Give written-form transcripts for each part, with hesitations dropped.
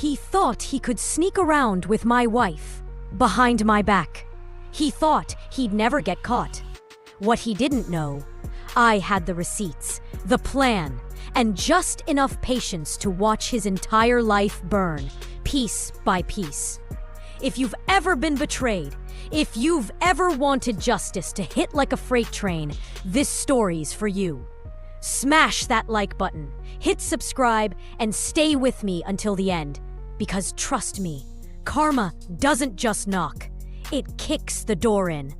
He thought he could sneak around with my wife, behind my back. He thought he'd never get caught. What he didn't know, I had the receipts, the plan, and just enough patience to watch his entire life burn, piece by piece. If you've ever been betrayed, if you've ever wanted justice to hit like a freight train, this story's for you. Smash that like button, hit subscribe, and stay with me until the end. Because trust me, karma doesn't just knock, it kicks the door in.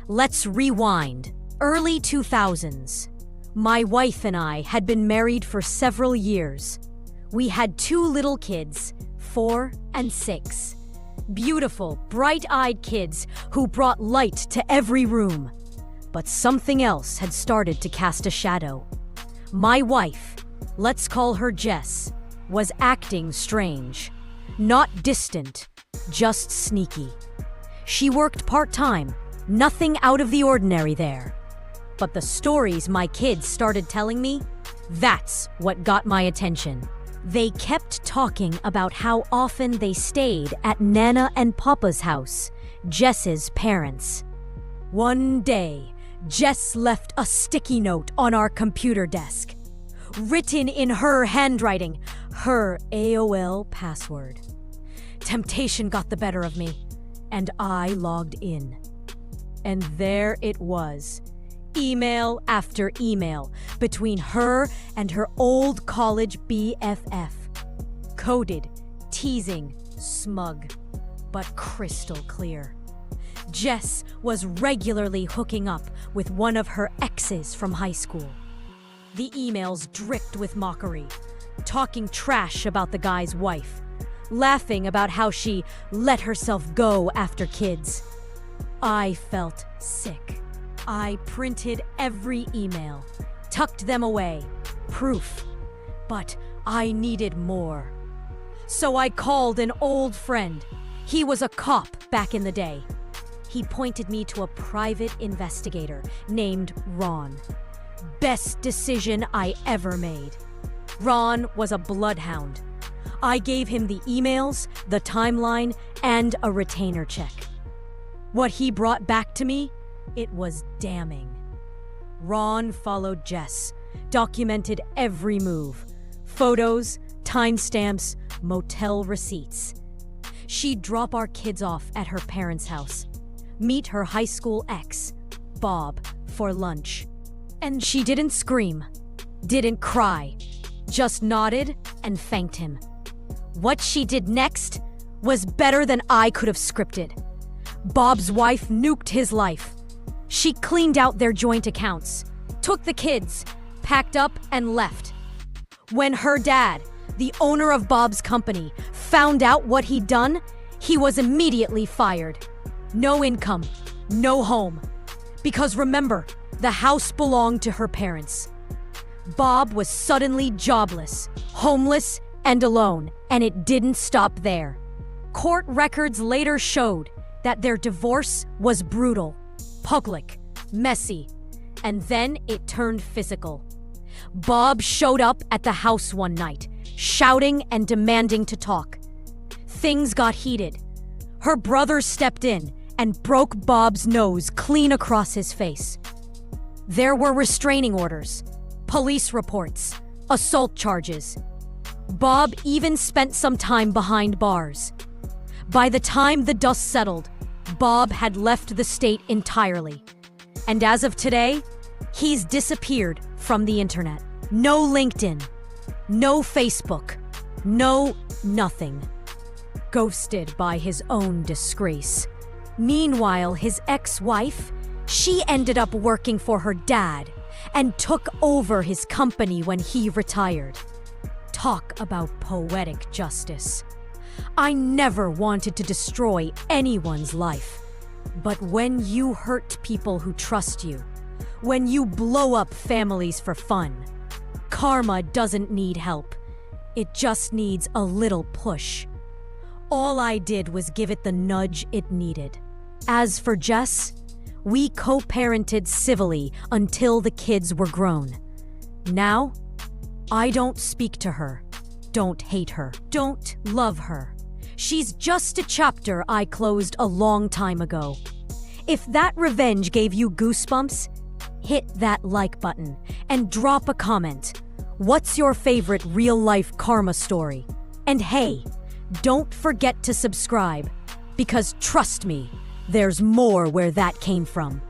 Let's rewind. Early 2000s. My wife and I had been married for several years. We had 2 little kids, 4 and 6. Beautiful, bright-eyed kids who brought light to every room. But something else had started to cast a shadow. My wife, let's call her Jess, was acting strange. Not distant, just sneaky. She worked part-time, nothing out of the ordinary there. But the stories my kids started telling me, that's what got my attention. They kept talking about how often they stayed at Nana and Papa's house, Jess's parents. One day, Jess left a sticky note on our computer desk. Written in her handwriting, her AOL password. Temptation got the better of me, and I logged in. And there it was. Email after email between her and her old college BFF. Coded, teasing, smug, but crystal clear. Jess was regularly hooking up with one of her exes from high school. The emails dripped with mockery, talking trash about the guy's wife, laughing about how she let herself go after kids. I felt sick. I printed every email, tucked them away, proof. But I needed more. So I called an old friend. He was a cop back in the day. He pointed me to a private investigator named Ron. Best decision I ever made. Ron was a bloodhound. I gave him the emails, the timeline, and a retainer check. What he brought back to me, it was damning. Ron followed Jess, documented every move. Photos, timestamps, motel receipts. She'd drop our kids off at her parents' house, meet her high school ex, Bob, for lunch. And she didn't scream, didn't cry, just nodded and thanked him. What she did next was better than I could have scripted. Bob's wife nuked his life. She cleaned out their joint accounts, took the kids, packed up, and left. When her dad, the owner of Bob's company, found out what he'd done, he was immediately fired. No income, no home. Because remember, the house belonged to her parents. Bob was suddenly jobless, homeless, and alone, and it didn't stop there. Court records later showed that their divorce was brutal, public, messy, and then it turned physical. Bob showed up at the house one night, shouting and demanding to talk. Things got heated. Her brother stepped in and broke Bob's nose clean across his face. There were restraining orders, police reports, assault charges. Bob even spent some time behind bars. By the time the dust settled, Bob had left the state entirely. And as of today, he's disappeared from the internet. No LinkedIn, no Facebook, no nothing. Ghosted by his own disgrace. Meanwhile, his ex-wife, she ended up working for her dad and took over his company when he retired. Talk about poetic justice. I never wanted to destroy anyone's life. But when you hurt people who trust you, when you blow up families for fun, karma doesn't need help. It just needs a little push. All I did was give it the nudge it needed. As for Jess, we co-parented civilly until the kids were grown. Now, I don't speak to her, don't hate her. Don't love her. She's just a chapter I closed a long time ago. If that revenge gave you goosebumps, hit that like button and drop a comment. What's your favorite real-life karma story? And hey, don't forget to subscribe, because trust me, there's more where that came from.